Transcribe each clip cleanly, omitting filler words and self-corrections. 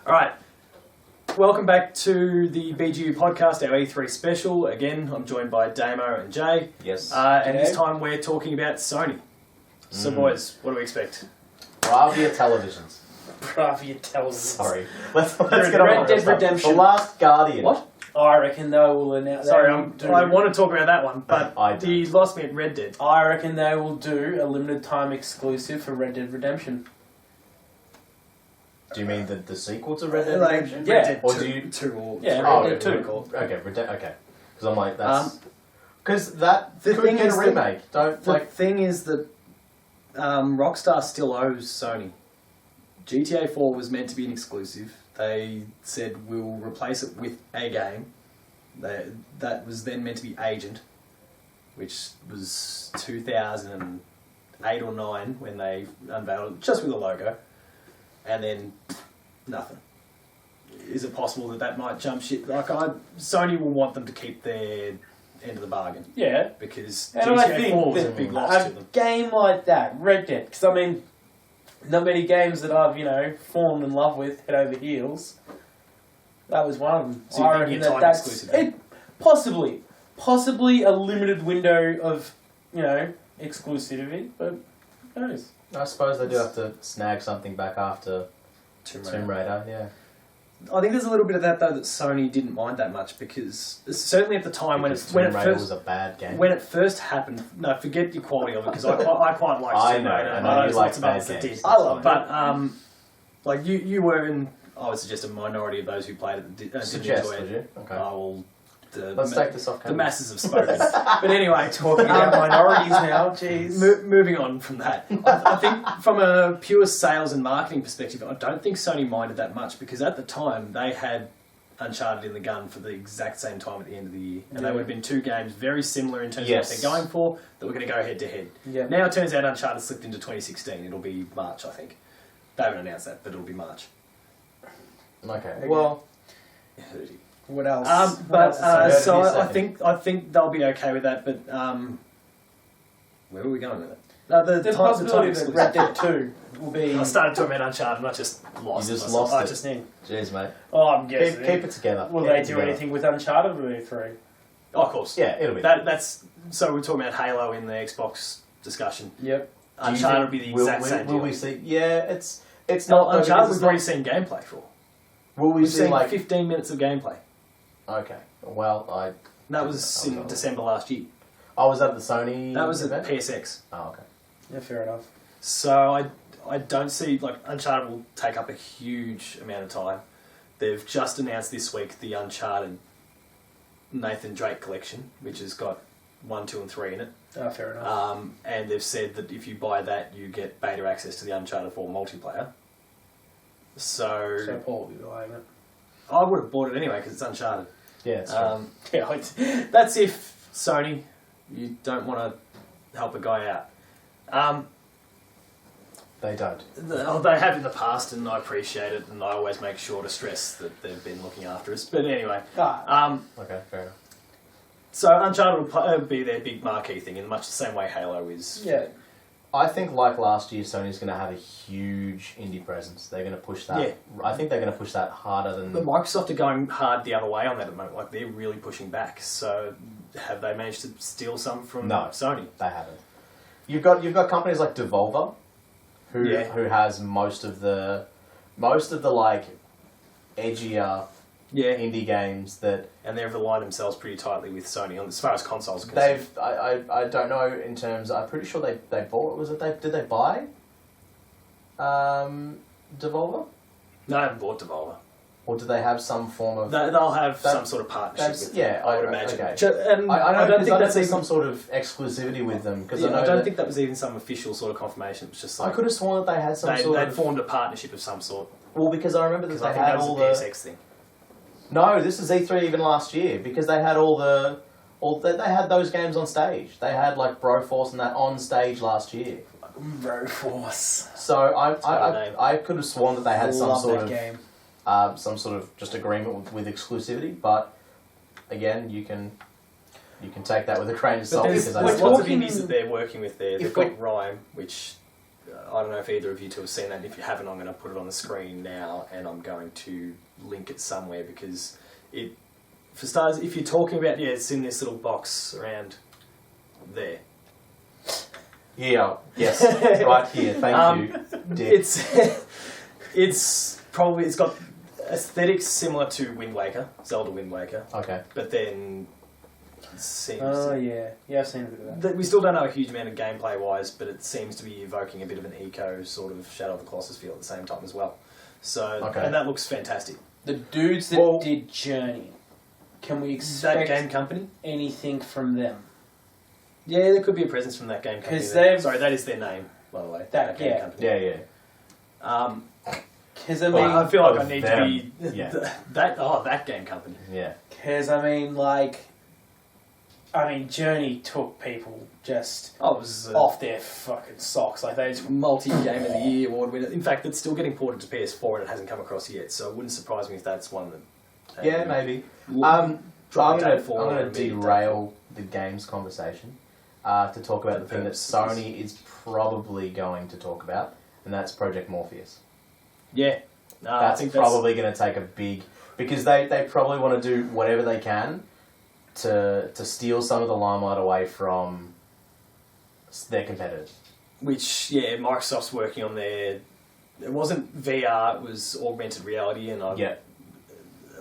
All right. Welcome back to the BGU podcast, our E3 special. Again, I'm joined by Damo and Jay. Yes. And this time we're talking about Sony. So, boys, what do we expect? Bravia televisions. Bravia televisions. Sorry. Let's get on Red with Dead this. Redemption. The Last Guardian. What? I reckon they will announce. Sorry, I want to talk about that one, but I don't. you lost me at Red Dead. I reckon they will do a limited time exclusive for Red Dead Redemption. Do you mean the sequel to Red Dead Like, Redemption? Yeah. Red Dead Or 2, do you- 2 or Yeah, 3, Red Oh, Dead whatever 2. you call it. Okay, okay. Because I'm like, that's... Because that the could thing get is a that- remake. Don't, The like... thing is that Rockstar still owes Sony. GTA 4 was meant to be an exclusive. They said we'll replace it with a game. That was then meant to be Agent, which was 2008 or 9 when they unveiled it, just with a logo. And then nothing. Is it possible that might jump ship? Sony will want them to keep their end of the bargain. Yeah. Because And I GTA think 4 was a that big loss to a them. game like that, Red Dead, because I mean, not many games that I've, fallen in love with head over heels. That was one of them. So you I think reckon it's time that's exclusive, it. Possibly a limited window of, exclusivity, but who knows? I suppose they do have to snag something back after Tomb Raider, yeah. I think there's a little bit of that though that Sony didn't mind that much because certainly at the time Because when Tomb it Raider first was a bad game. when it first happened. No, forget the quality of it because I quite like I Tomb know, Raider. I and know you there's like lots of bad others that games. did. I love it. But like you were in. I would suggest a minority of those who played it didn't Suggest, enjoy would it. you? Okay. Let's take this off The camera. masses have spoken. But anyway, Talking about minorities now, jeez. Moving on from that, I think from a pure sales and marketing perspective, I don't think Sony minded that much because at the time they had Uncharted in the gun for the exact same time at the end of the year, and they would have been two games very similar in terms of what they're going for that were going to go head to head. Yeah. Now it turns out Uncharted slipped into 2016. It'll be March, I think. They haven't announced that, but it'll be March. Okay. Well, What else? So is I think they'll be okay with that. But where were we going with it? the possibility that Red Dead 2 will be... I started talking about Uncharted and I just lost. You just myself. lost I it. just need. cheers, mate. Oh, I'm guessing. Keep it together. Will Keep they it do together. anything with Uncharted or E3? Oh, of course. Yeah, it'll be. That's so we're talking about Halo in the Xbox discussion. Yep. Uncharted will be the exact same Will deal. we see? Yeah, it's not. No, though, Uncharted because we've it's already not- seen gameplay for. Will we We've see seen like? 15 minutes of gameplay. Okay. Well, And that was in December last year. Oh, was that the Sony? That was at event? PSX. Oh, okay. Yeah, fair enough. So I don't see, like, Uncharted will take up a huge amount of time. They've just announced this week the Uncharted Nathan Drake collection, which has got 1, 2 and 3 in it. Oh, fair enough. And they've said that if you buy that, you get beta access to the Uncharted 4 multiplayer. So Paul will be buying it. I would have bought it anyway because it's Uncharted. Yeah, it's true. Yeah, that's if Sony, you don't want to help a guy out. They don't. They have in the past, and I appreciate it, and I always make sure to stress that they've been looking after us. But anyway, Okay, fair enough. so Uncharted will be their big marquee thing in much the same way Halo is. Yeah. I think, like last year, Sony's going to have a huge indie presence. They're going to push that. Yeah. I think they're going to push that harder than. But Microsoft are going hard the other way on that at the moment. Like, they're really pushing back. So have they managed to steal some from Sony? They haven't. You've got companies like Devolver, who has most of the like edgier indie games that. And they've aligned themselves pretty tightly with Sony on as far as consoles are concerned. I don't know in terms. I'm pretty sure they bought. Did they buy? Devolver? No, I haven't bought Devolver. Or do they have some form of? They'll have some sort of partnership with them, I would imagine. Okay. And I don't think that's see even some sort of exclusivity with them because I don't think that was even some official sort of confirmation. It was just like I could have sworn that they had some sort they'd of. formed a partnership of some sort. Well, because I remember that Because they I think had that was all a the. PSX thing. No, this is E3 even last year because they had they had those games on stage. They had like Broforce and that on stage last year. Broforce. So I could have sworn that they had some Love sort that of game. some sort of just agreement with exclusivity. But again, you can take that with a grain of salt There's because I lots don't. of indies that they're working with there. They've got Rhyme, which I don't know if either of you two have seen that. And if you haven't, I'm going to put it on the screen now, and I'm going to link it somewhere because it, for starters, if you're talking about, it's in this little box around there. Yeah, yes, right here. Thank you, Dick. It's got aesthetics similar to Wind Waker, Zelda Wind Waker. Okay. But then seems. Oh yeah, I've seen a bit of that. We still don't know a huge amount of gameplay wise, but it seems to be evoking a bit of an eco sort of Shadow of the Colossus feel at the same time as well. So, and that looks fantastic. The dudes that did Journey, can we expect that game company anything from them? Yeah, there could be a presence from that game company. Sorry, that is their name, by the way. That game company. Yeah. Because I feel like I need to be that game company. Yeah. Because Journey took people just off their fucking socks. Like they just multi-game of the year award winner. In fact, it's still getting ported to PS4 and it hasn't come across yet. So it wouldn't surprise me if that's one that. Yeah, maybe. I'm going to derail the games conversation to talk about the thing that Sony is probably going to talk about, and that's Project Morpheus. Yeah. That's probably going to take a big... Because they probably want to do whatever they can to steal some of the limelight away from their competitors. Which, Microsoft's working on their... It wasn't VR, it was augmented reality, and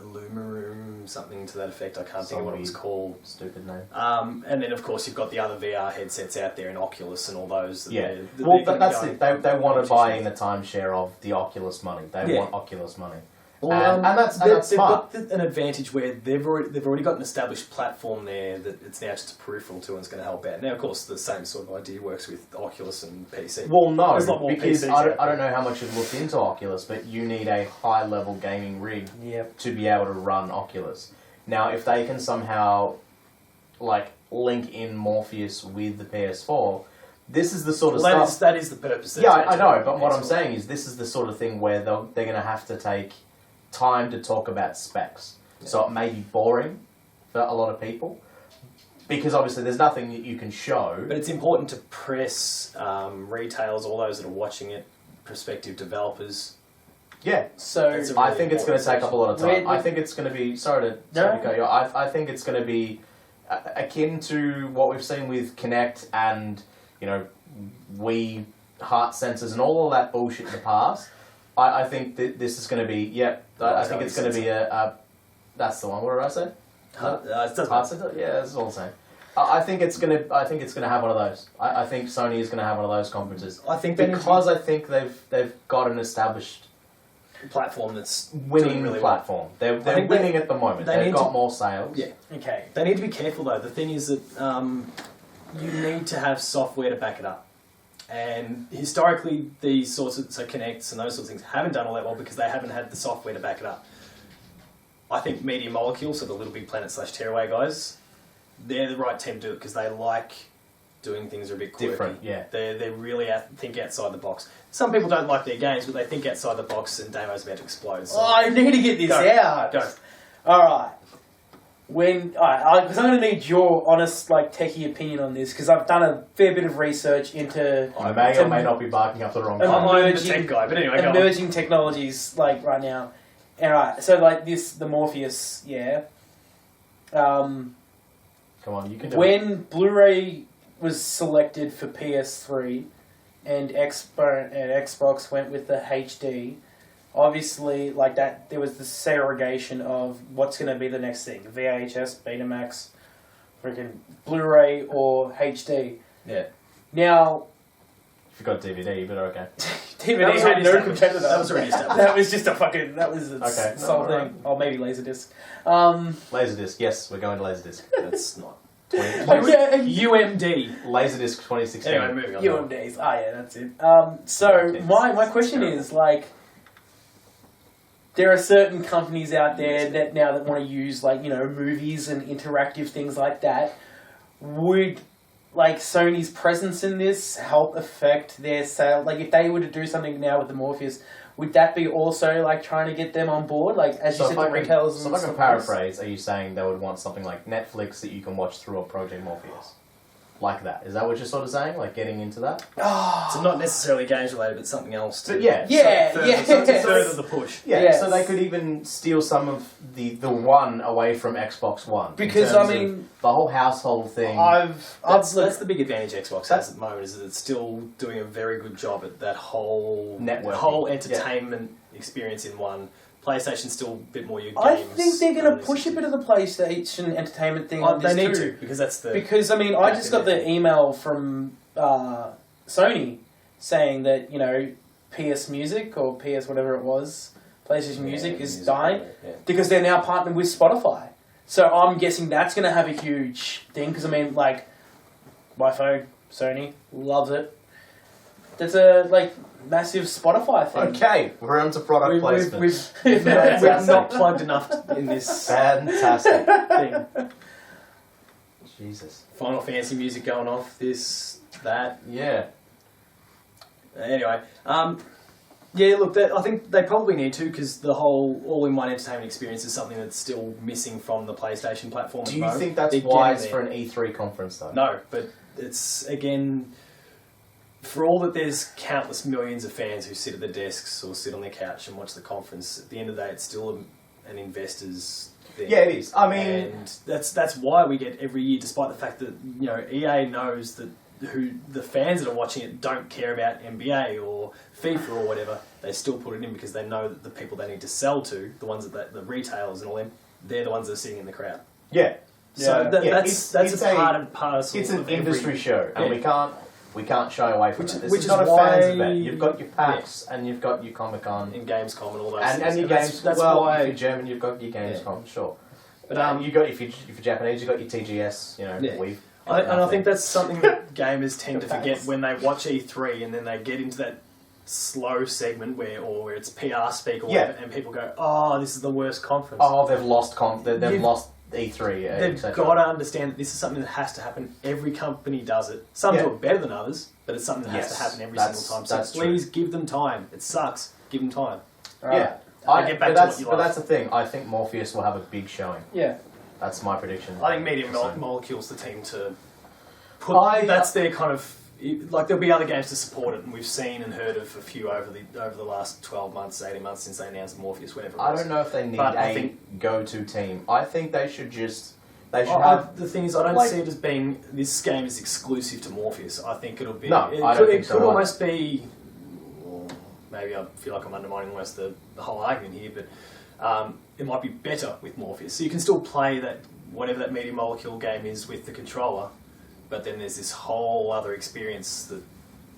Illumaroom, something to that effect. I can't think of what it was called. Stupid name. And then, of course, you've got the other VR headsets out there, and Oculus and all those. That's it. They want to buy in the timeshare of the Oculus money. They want Oculus money. Well, and that's smart. They've got an advantage where they've already got an established platform there that it's now just a peripheral to and it's going to help out. Now, of course, the same sort of idea works with Oculus and PC. Well, no, because I don't know how much you've looked into Oculus, but you need a high-level gaming rig to be able to run Oculus. Now, if they can somehow link in Morpheus with the PS4, this is the sort of stuff... That is the purpose. I know, but what I'm saying is this is the sort of thing where they're going to have to take time to talk about specs. Yeah. So it may be boring for a lot of people because obviously there's nothing that you can show. But it's important to press retailers, all those that are watching it, prospective developers. Yeah. So really I think it's going to take up a lot of time. I think it's going to be... Sorry to cut you off. I think it's going to be akin to what we've seen with Kinect and, Wii heart sensors and all of that bullshit in the past. I think that this is going to be, I think it's going to be that's the one. What did I say? Heart sensor? Yeah, that's all I'm saying. I think it's going to have one of those. I think Sony is going to have one of those conferences. I think they've got an established platform that's winning really platform. They're winning at the moment. They've got more sales. Yeah. Okay. They need to be careful though. The thing is that you need to have software to back it up. And historically, these sorts of Kinects and those sorts of things haven't done all that well because they haven't had the software to back it up. I think Media Molecule, so the Little Big Planet / Tearaway guys, they're the right team to do it because they like doing things that are a bit quirky. Different, yeah. They really think outside the box. Some people don't like their games, but they think outside the box, and Damo's about to explode. So I need to get this out. Go. All right. Because I'm going to need your honest, techie opinion on this, because I've done a fair bit of research into... I may or may not be barking up the wrong time. I'm the tech guy, but anyway, emerging technologies, right now. Alright, so, the Morpheus, Come on, you can do it. When Blu-ray was selected for PS3 and Xbox went with the HD... Obviously, there was the segregation of what's going to be the next thing. VHS, Betamax, freaking Blu-ray, or HD. Yeah. Now... If you've got DVD, but okay. DVD had no competitor. That was already established. That was just a fucking... That was the sole thing. Right. Or maybe Laserdisc. Laserdisc, yes, we're going to Laserdisc. That's not... UMD. Laserdisc 2016. Anyway, moving on. UMDs. That's it. So, my question is, there are certain companies out there that want to use movies and interactive things like that. Would Sony's presence in this help affect their sale? If they were to do something now with the Morpheus, would that be also trying to get them on board? As you said, the retailers. So if I can paraphrase, are you saying they would want something like Netflix that you can watch through a Project Morpheus? like that. Is that what you're sort of saying? Like getting into that? So not necessarily games related, but something else. But yeah. To further the push. Yeah, Yes. so they could even steal some of the one away from Xbox One. Because, in terms I mean, of the whole household thing. That's the big advantage Xbox has at the moment, is that it's still doing a very good job at that whole entertainment experience in one. PlayStation's still a bit more your games. I think they're going to push a bit of the PlayStation entertainment thing on this they need too. to, because that's the... Because, I mean, I just got the email from Sony saying that, you know, PS Music, or PS whatever it was, PlayStation Music is dying, because they're now partnered with Spotify. So I'm guessing that's going to have a huge thing, because, I mean, like, my phone, Sony, loves it. There's a, like, massive Spotify thing. Okay, we're on to product placement. We've not plugged enough in this fantastic thing. Jesus. Final Fantasy music going off, this, that. Yeah. Anyway, yeah, look, I think they probably need to, because the whole all-in-one entertainment experience is something that's still missing from the PlayStation platform. Do you think that's wise for an E3 conference, though? No, but it's, again... For all that there's countless millions of fans who sit at their desks or sit on their couch and watch the conference, at the end of the day, it's still an investor's thing. Yeah, it is. I mean... And that's why we get every year, despite the fact that, you know, EA knows that the fans that are watching it don't care about NBA or FIFA or whatever, they still put it in because they know that the people they need to sell to, the ones that the retailers and all them, they're the ones that are sitting in the crowd. Yeah. So that's a part and parcel. It's an industry show, and we can't shy away from it. This which is is not a why fans event. You've got your PAX and you've got your Comic Con and Gamescom and all those things. And your games. That's well, why if you're German, you've got your Gamescom, sure. But you got if you're Japanese, you've got your TGS. You know, I think that's something that gamers tend to forget when they watch E3 and then they get into that slow segment where it's PR speak or whatever, and people go, "Oh, this is the worst conference." Oh, they've lost they've lost E3. They've got to understand that this is something that has to happen. Every company does it. Some do it better than others, but it's something that has to happen every single time. So please give them time. It sucks. Give them time. Yeah. But that's the thing. I think Morpheus will have a big showing. Yeah. That's my prediction. I think Medium Molecule's the team to put... that's their kind of... Like, there'll be other games to support it, and we've seen and heard of a few over the last 12 months, 18 months since they announced Morpheus, whatever it was. I don't know if they need a go-to team. I think they should just... They should have... The thing is, I don't see it as being... This game is exclusive to Morpheus. I think it'll be... No, I don't think so. It could almost be... Maybe I feel like I'm undermining almost the whole argument here, but it might be better with Morpheus. So you can still play that, whatever that Medium Molecule game is with the controller, but then there's this whole other experience that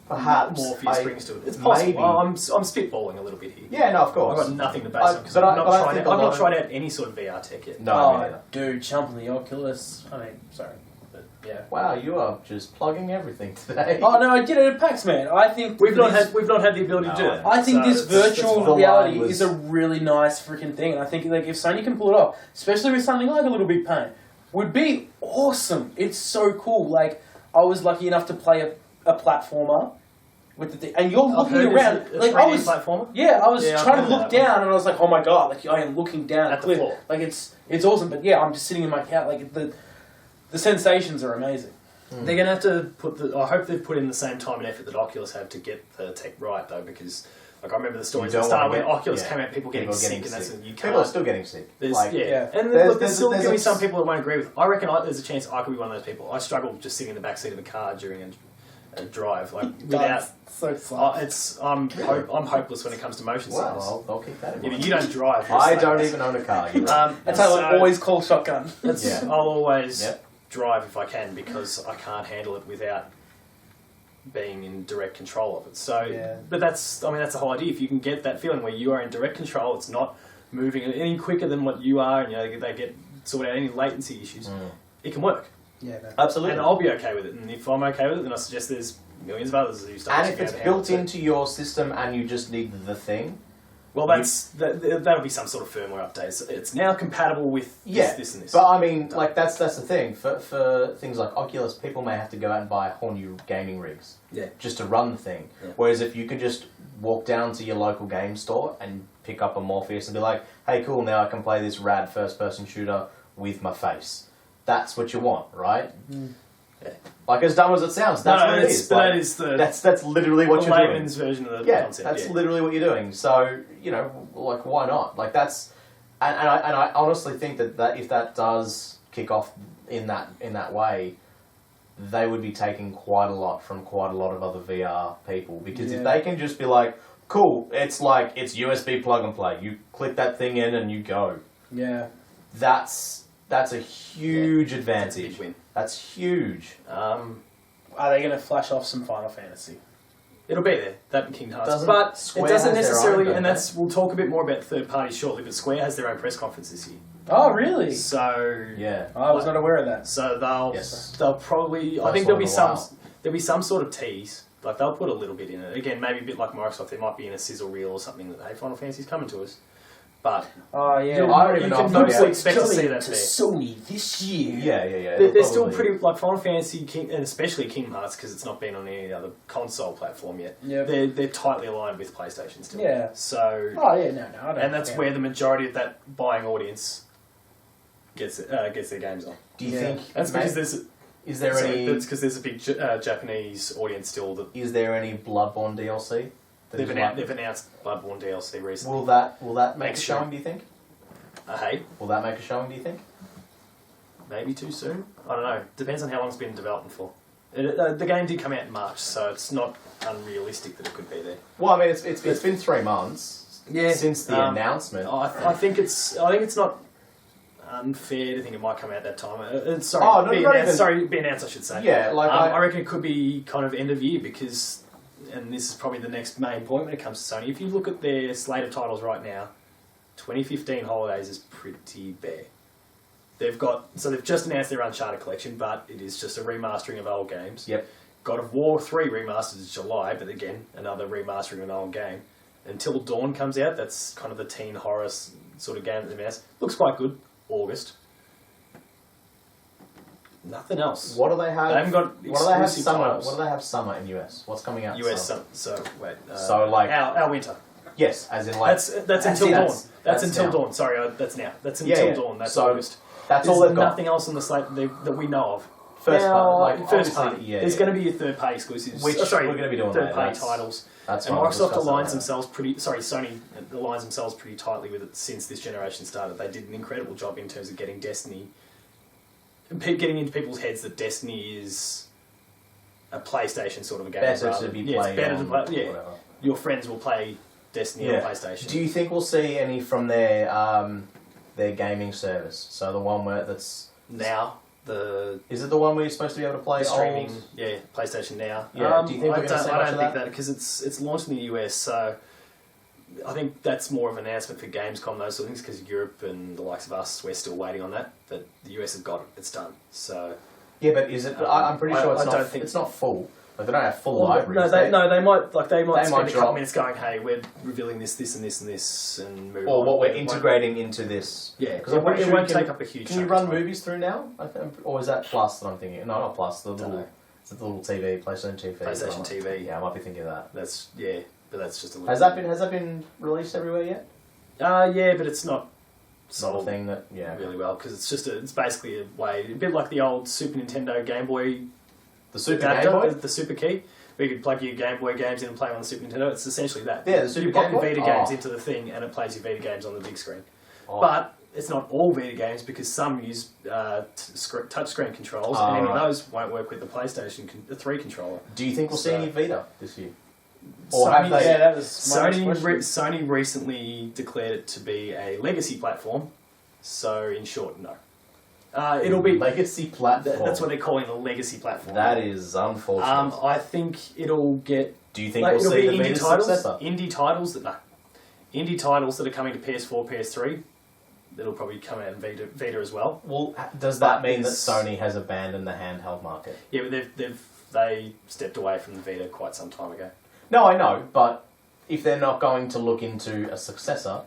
perhaps Morpheus brings to it. It's possible. Well, I'm spitballing a little bit here. Yeah, no, of course. I've got nothing to base on because I've not tried out any sort of VR tech yet. No, dude, jump on the Oculus. I mean, sorry. But yeah. Wow, you are just plugging everything today. Oh no, I did it at PAX, man. I think we've not had the ability to do that. I think this virtual reality is a really nice freaking thing, and I think like if Sony can pull it off, especially with something like a Little Big Pain, would be awesome. It's so cool. Like I was lucky enough to play a platformer with the thing, and you're looking around. Like I was, platformer? I was trying to look down, and I was like, oh my god, like I am looking down at the floor. Like it's awesome. But yeah, I'm just sitting in my couch. Like the sensations are amazing. They're going to have to I hope they've put in the same time and effort that Oculus have to get the tech right, though, because like I remember the stories at the start where Oculus came out, people getting sick, and that's you can't. People are still getting sick. And there's still going to be some people that won't agree with. I reckon there's a chance I could be one of those people. I struggle just sitting in the back seat of a car during a drive, like without. I'm hopeless when it comes to motion sickness. Well, I'll keep that in mind. You don't drive. I don't even own a car. That's how I always call shotgun. I'll always drive if I can because I can't handle it without being in direct control of it. So, but that's the whole idea. If you can get that feeling where you are in direct control, it's not moving any quicker than what you are, and they get sorted out any latency issues. It can work. Yeah, no. Absolutely. And I'll be okay with it. And if I'm okay with it, then I suggest there's millions of others who start. And if it's built into your system and you just need the thing. Well, that'll be some sort of firmware update. It's now compatible with this and this. But I mean, like that's the thing. For things like Oculus, people may have to go out and buy whole new gaming rigs. Yeah. Just to run the thing. Yeah. Whereas if you could just walk down to your local game store and pick up a Morpheus and be like, hey, cool, now I can play this rad first-person shooter with my face. That's what you want, right? Like as dumb as it sounds, that's what it is. But like, that is the that's literally what you're doing. layman's version of the Yeah, concept. that's literally what you're doing. So like why not? Like that's, and I honestly think that if that does kick off in that way, they would be taking quite a lot from quite a lot of other VR people, because if they can just be like, cool, it's USB plug and play. You click that thing in and you go. Yeah. That's a huge advantage. That's a big win. That's huge. Are they going to flash off some Final Fantasy? It'll be there, that and Kingdom Hearts. Doesn't But Square it doesn't has their necessarily, own, and don't we'll talk a bit more about third parties shortly, but Square has their own press conference this year. Oh, really? So Yeah. I was not aware of that. So they'll Yes. they'll probably, I First think one there'll in a be some sort of tease. Like they'll put a little bit in it. Again, maybe a bit like Microsoft, there might be in a sizzle reel or something that, hey, Final Fantasy's coming to us. But Oh, yeah. I don't even you know can if mostly they'll expect to see that to there. Sony this year. Yeah. They're still pretty, like Final Fantasy, and especially Kingdom Hearts, because it's not been on any other console platform yet. Yep. They're tightly aligned with PlayStation still. Yeah. So, Oh, yeah, no, I don't and that's care. where the majority of that buying audience gets their games on. Do you Yeah. think That's because there's is there any that's because there's a big Japanese audience still that is there any Bloodborne DLC? that they've is announced Bloodborne DLC recently. Will that make a Next year. showing? Do you think? Hey, Will that make a showing? Do you think? maybe too soon. I don't know. Depends on how long it's been in development for. The game did come out in March, so it's not unrealistic that it could be there. Well, I mean, it's been 3 months since the announcement. I think it's not unfair to think it might come out that time. Sorry, Oh, no, be not announced, even- sorry, be announced, I should say. Yeah, like I reckon it could be kind of end of year because, and this is probably the next main point when it comes to Sony. If you look at their slate of titles right now, 2015 holidays is pretty bare. They've just announced their Uncharted collection, but it is just a remastering of old games. Yep. God of War 3 remastered is July, but again, another remastering of an old game. Until Dawn comes out, that's kind of the teen horror sort of game that they've announced. Looks quite good. August. Nothing else. What do they have? They haven't got What do they have exclusive summer? titles. What do they have summer in US? What's coming out? US summer? so wait. So, like- our winter. Yes, as in like That's until dawn. That's until now. dawn. Sorry, that's now. That's until dawn. That's So, August. That's There's all they've got. nothing else on the slate that we know of. First Now, party, like first obviously, party. Yeah, There's yeah. going to be a third party exclusives. Which sorry, we're gonna be doing third later. party That's- titles. That's And fine, we'll Microsoft discuss that aligns later. themselves Sony aligns themselves pretty tightly with it since this generation started. They did an incredible job in terms of getting Destiny, getting into people's heads that Destiny is a PlayStation sort of a game. Better rather to be than- played it's better on to play. Yeah, whatever. your friends will play Destiny on PlayStation. Do you think we'll see any from their gaming service? So the one where that's now is it the one where you're supposed to be able to play streaming? old? Yeah, PlayStation Now. Yeah. Do you think I we're going to see don't much of think that? that because it's launched in the US, so I think that's more of an announcement for Gamescom, those sort of things, because Europe and the likes of us, we're still waiting on that, but the US has got it. It's done. So Yeah, but is it? I'm pretty sure it's I not. don't think- It's not full. Like they don't have full libraries. they might They spend might a couple drop- minutes going, hey, we're revealing this and this and this, and move or on. what we're It won't- integrating into this. Yeah, because it won't take up a huge. Can you chunk run of time. movies through now? Or is that Plus that I'm thinking? No, not Plus. The Dunno. little, it's the little TV, PlayStation TV. PlayStation TV. Yeah, I might be thinking of that. That's but that's just a little. Has that been released everywhere yet? Yeah, but it's not. It's not a thing that really well because it's basically a way, a bit like the old Super Nintendo Game Boy, the Super adapter, Game Boy. the Super Key, where you could plug your Game Boy games in and play them on the Super Nintendo. It's essentially that. Yeah, the Super you pop Game your Boy? Vita games Oh. into the thing and it plays your Vita games on the big screen. Oh. But it's not all Vita games because some use touchscreen controls, Oh, and any right. of those won't work with the PlayStation 3 controller. Do you think we'll see So- any Vita this year? Or Sony, have they? Yeah, that was my next question. Sony recently declared it to be a legacy platform. So in short, no. It'll be legacy platform. That's what they're calling a legacy platform. That is unfortunate. I think it'll get. Do you think like, we'll it'll see be the indie Vita titles, successor? indie titles that are coming to PS4, PS3. That'll probably come out in Vita as well. Well, does that But mean that it's- Sony has abandoned the handheld market? Yeah, but they stepped away from the Vita quite some time ago. No, I know, but if they're not going to look into a successor,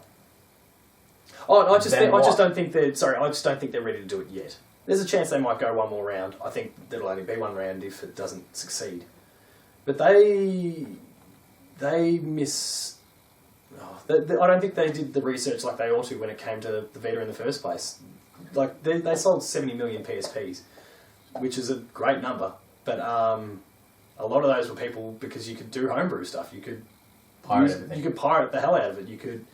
I just Then what? don't think they're. Sorry, I just don't think they're ready to do it yet. There's a chance they might go one more round. I think there'll only be one round if it doesn't succeed. But they miss. I don't think they did the research like they ought to when it came to the Vita in the first place. Like they sold 70 million PSPs. which is a great number. But a lot of those were people because you could do homebrew stuff. You could pirate everything. You could pirate the hell out of it. You could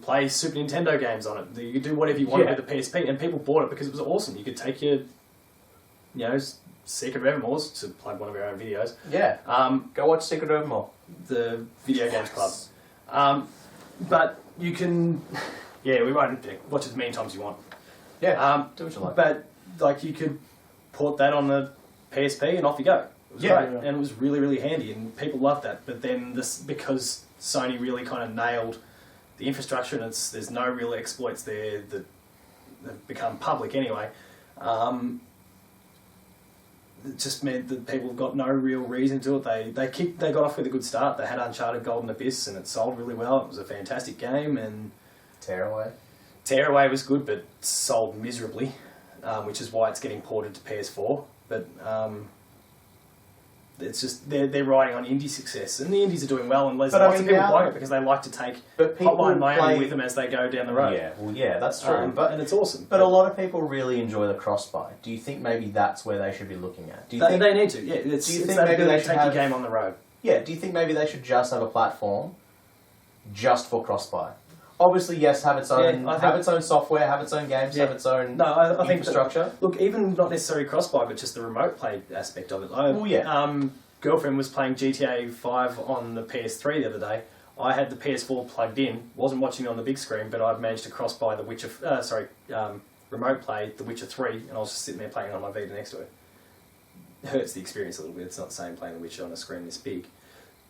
play Super Nintendo games on it. You could do whatever you wanted with the PSP, and people bought it because it was awesome. You could take your, Secret of Evermore's, to plug one of our own videos. Yeah. Go watch Secret of Evermore. The Video Games Club. But you can, we won't watch as many times as you want. Yeah. Do what you like. But you could port that on the PSP and off you go. It was great, and it was really, really handy, and people loved that. But then because Sony really kind of nailed the infrastructure, and there's no real exploits there that have become public anyway. It just meant that people got no real reason to it. They got off with a good start. They had Uncharted Golden Abyss, and it sold really well. It was a fantastic game, and Tearaway was good, but sold miserably, which is why it's getting ported to PS4. But it's just they're riding on indie success, and the indies are doing well, and there's lots of people playing it because they like to take Hotline Miami with them as they go down the road. Yeah, that's true. And it's awesome. But a lot of people really enjoy the cross-buy. Do you think maybe that's where they should be looking at? Do you think they need to? Yeah, do you think maybe they should take your game on the road? Yeah. Do you think maybe they should just have a platform just for cross-buy? Obviously, yes, have its own software, have its own games, have its own infrastructure. Look, even not necessarily cross-buy, but just the remote play aspect of it. Girlfriend was playing GTA 5 on the PS3 the other day. I had the PS4 plugged in, wasn't watching it on the big screen, but I'd managed to cross-buy the Witcher, remote play The Witcher 3, and I was just sitting there playing on my Vita next to it. It hurts the experience a little bit. It's not the same playing The Witcher on a screen this big,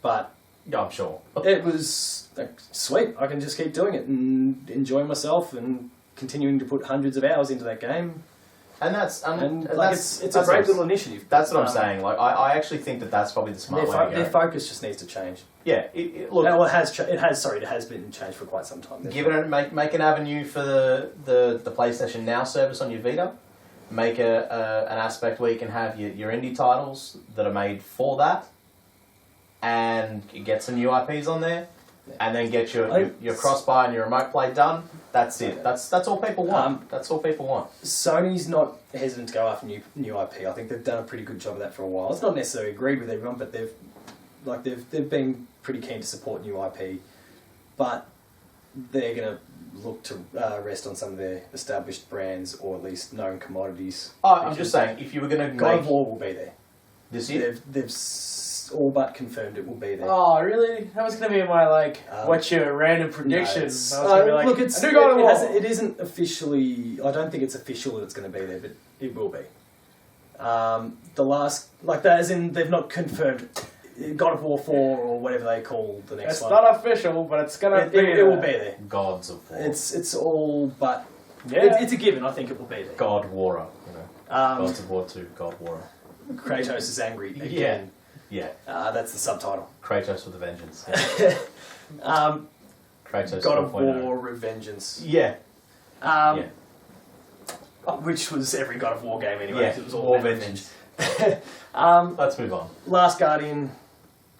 but yeah, I'm sure. It was sweet. I can just keep doing it and enjoying myself and continuing to put hundreds of hours into that game. And it's a great little initiative. That's what I'm saying. Like, I actually think that's probably the smart way to go. Their focus just needs to change. Yeah, look. Well, it has been changed for quite some time. Make an avenue for the PlayStation Now service on your Vita. Make an aspect where you can have your indie titles that are made for that, and get some new IPs on there, and then get your cross-buy and your remote play done. That's it. That's all people want. That's all people want. Sony's not hesitant to go after new IP. I think they've done a pretty good job of that for a while. It's not necessarily agreed with everyone, but they've been pretty keen to support new IP. But they're going to look to rest on some of their established brands, or at least known commodities. I'm just saying, if you were going to God of War will be there this year. They've all but confirmed it will be there. Oh, really? That was going to be my, what's your random prediction? No, look, it isn't officially, I don't think it's official that it's going to be there, but it will be. The last, as in, they've not confirmed God of War 4 or whatever they call the next one. It's not official, but it's going to be there. It will be there. Gods of War. It's all but, it's a given, I think it will be there. God Warer, Gods of War 2, God Warer. Kratos is angry again. Yeah. That's the subtitle. Kratos with a vengeance. Kratos God of War Revengeance. Yeah. Which was every God of War game anyway. Yeah, it was all War Vengeance. Let's move on. Last Guardian.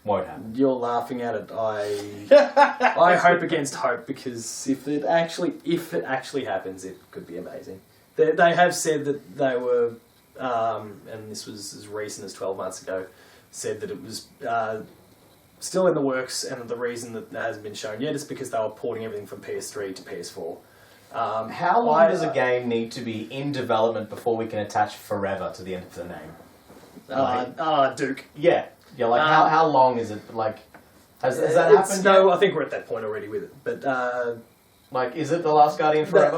Won't happen. You're laughing at it. I hope against hope, because if it actually happens, it could be amazing. They have said that they were, and this was as recent as 12 months ago, said that it was still in the works, and the reason that hasn't been shown yet is because they were porting everything from PS3 to PS4. How long does a game need to be in development before we can attach forever to the end of the name? Duke. Yeah. How long is it? Has that happened? No, I think we're at that point already with it. But is it The Last Guardian forever?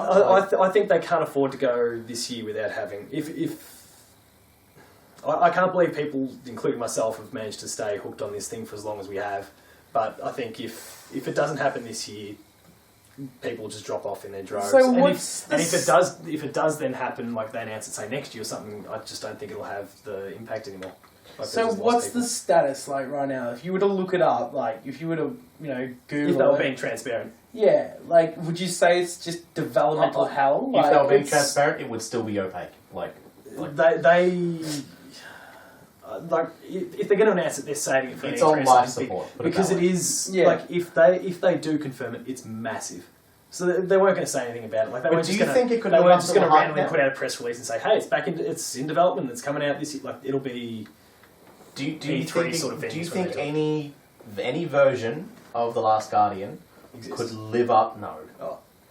I think they can't afford to go this year without having. I can't believe people, including myself, have managed to stay hooked on this thing for as long as we have. But I think if it doesn't happen this year, people just drop off in their droves. So if it does then happen, like they announce it, say next year or something, I just don't think it'll have the impact anymore. So what's the status like right now? If you were to look it up, if you were to Google, if they were being transparent, would you say it's just developmental hell? If they were being transparent, it would still be opaque. If they're going to announce it, they're saving it for it's on life support because it is if they do confirm it, it's massive. So they weren't going to say anything about it. Like they But weren't do just you going to. think it could They live weren't up just to going the to hype randomly now? put out a press release and say, "Hey, it's in development. It's coming out this year." Like it'll be. Do you E3 think, sort of do you things think related. any version of The Last Guardian could live up? No.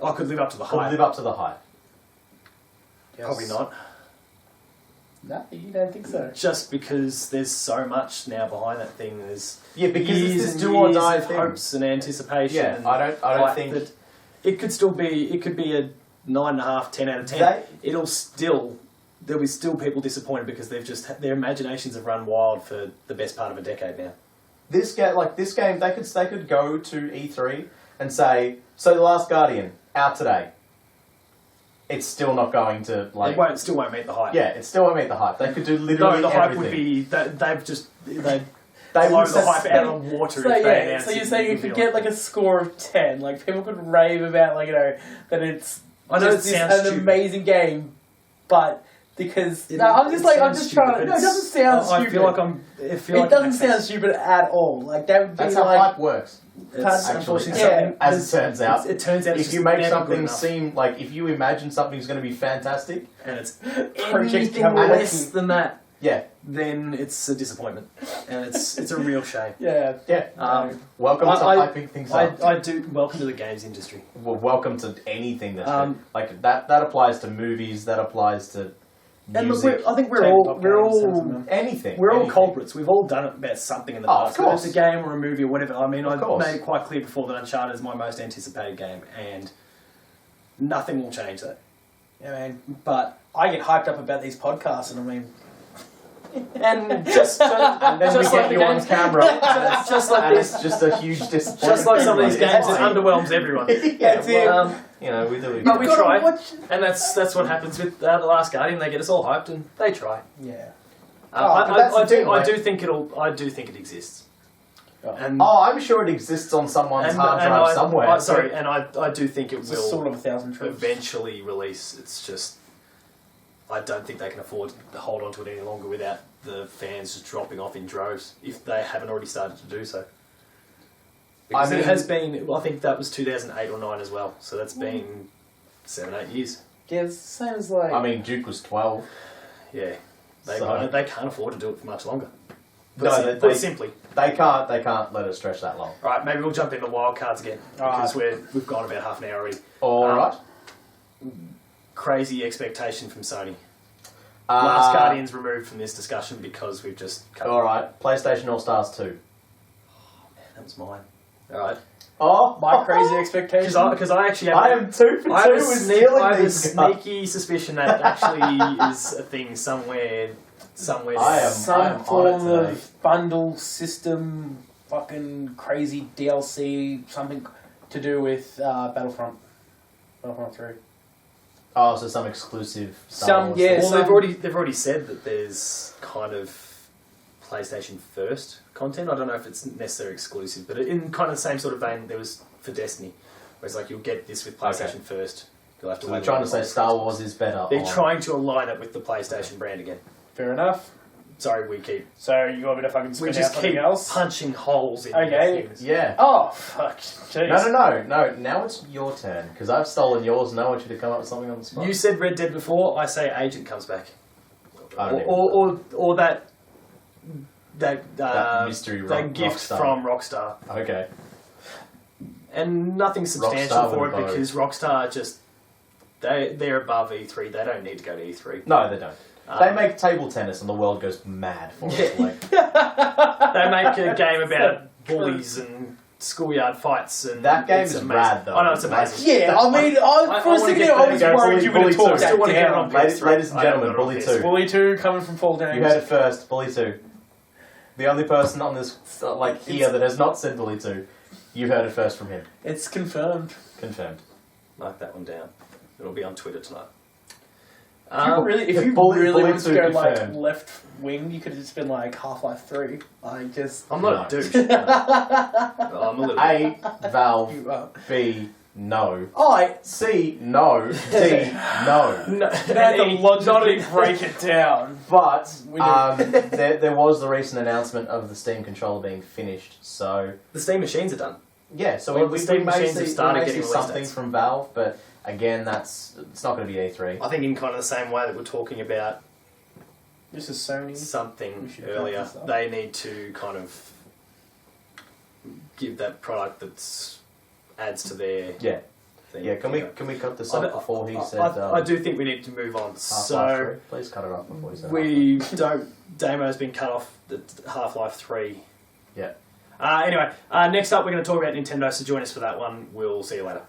Oh, could live up to the Could hype. live up to the hype. Yes. Probably not. No, you don't think so? Just because there's so much now behind that thing. There's Yeah, because years it's this and do or years die of thing. hopes and anticipation. Yeah, and I don't hype think that it could still be. It could be a 9.5, 10 out of 10. There'll be still people disappointed because their imaginations have run wild for the best part of a decade now. this game, they could go to E3 and say, so The Last Guardian out today. It's still not going to It still won't meet the hype. Yeah, it still won't meet the hype. They could do literally No, the hype everything. would be they'd They blow would the hype out of the water. So if they yeah, announced so it you're saying would you be could get like- like a score of 10. Like people could rave about that it's I know just it sounds an stupid. amazing game, but because It- no, I'm it just like I'm sounds just stupid, trying to. but No, it it's- doesn't sound I stupid. feel like I'm. I feel It like doesn't in that sound case, stupid at all. Like that would be That's how like hype works. It's Actually, unfortunately yeah, something. As it turns out, it turns out. It's if you just make never something good enough. seem like if you imagine something's going to be fantastic, and it's Project anything Cavalier. less than that, yeah, then it's a disappointment, and it's a real shame. yeah. welcome to hyping things up. I do welcome to the games industry. Well, welcome to anything that's Um, that applies to movies. That applies to And look, music. I think we're Tabletop all games, anything. we're all anything. culprits. We've all done it about something in the Oh, past, of whether course. it's a game or a movie or whatever. I mean, Of I course. made it quite clear before that Uncharted is my most anticipated game, and nothing will change that. Yeah, man. But I get hyped up about these podcasts, and I mean, and just And then we just get like the you on games, camera, just like and this, it's just a huge disappointment. just like some of these games, it Yeah, underwhelms everyone. That's it. you know, we do. But we Gotta try, watch- and that's what happens with The Last Guardian. They get us all hyped, and they try. Yeah. but that's the thing, I like- do think it exists. Oh. And Oh, I'm sure it exists on someone's hard drive somewhere. I do think it It's a will sword of 1,000 troops. eventually release. It's just I don't think they can afford to hold on to it any longer without the fans just dropping off in droves if they haven't already started to do so. Because I mean- it has been. I think that was 2008 or 9 as well. So that's been 7-8 years. Yeah, it's the same as like. I mean, Duke was 12. Yeah, they So- they can't afford to do it for much longer. No, Put simply. They can't let it stretch that long. Right, maybe we'll jump into wild cards again because we've gone about half an hour already. All Um, right. Crazy expectation from Sony. Last Guardian's removed from this discussion because we've just. All right. PlayStation All Stars 2. That was mine. All right. Oh, my crazy expectations. Because I actually have. I am 2 for 2 I have with I stealing have a these guys. sneaky suspicion that actually is a thing somewhere. I am Some on it form today. of bundle system, fucking crazy DLC, something to do with Battlefront 3. Oh, so some exclusive Star Some- Wars yeah, thing. Well, some- they've already said that there's kind of PlayStation first content. I don't know if it's necessarily exclusive, but in kind of the same sort of vein there was for Destiny, where it's like you'll get this with PlayStation first. You'll have to. So wait they're trying to a say while. Star Wars is better. They're on- trying to align it with the PlayStation brand again. Fair enough. Sorry, we keep So you want me to fucking we spin out just something keep else? punching holes in Okay. things. Yeah. Oh, fuck. Jeez. No. Now it's your turn because I've stolen yours, and I want you to come up with something on the spot. You said Red Dead before. I say Agent comes back, I don't or that mystery that gift Rockstar. from Rockstar, Okay. and nothing substantial Rockstar for it would because Rockstar just they're above E3. They don't need to go to E3. No, they don't. They make table tennis, and the world goes mad for it. Like, They make a game about bullies and schoolyard fights, and That game it's is amazing. rad, though. I know it's amazing. Yeah, I mean, for a wanna second get there, I the- was go worried you were going to Bully talk 2. that Still wanna get it down. on ladies PS3. and I gentlemen, don't know Bully what 2. Bully 2 coming from Full Games. You heard it first, Bully 2. The only person on this here that has not said Bully 2, you heard it first from him. It's confirmed. Confirmed. Mark that one down. It'll be on Twitter tonight. If you Bully- really Bully wanted to 2 go like confirmed. left wing, you could have just been like Half-Life 3. Like just. I'm not No. a douche. I'm a little. A, Valve. You are. B, no. I. C, no. D, no. No, Had to logically break it down. But We do. there was the recent announcement of the Steam controller being finished, so the Steam machines are done. Yeah, so Well, we the Steam may machines have see, started we may getting see release something dates. from Valve, but again, it's not going to be E3. I think in kind of the same way that we're talking about This is Sony. something We should earlier, wrap this up. they need to kind of give that product that adds to their Yeah. thing. Yeah, can we cut this up before he said... I do think we need to move on. Half-Life So 3? Please cut it up before he said we don't. Damo's been cut off at Half-Life 3. Yeah. Anyway, next up we're going to talk about Nintendo. So join us for that one. We'll see you later.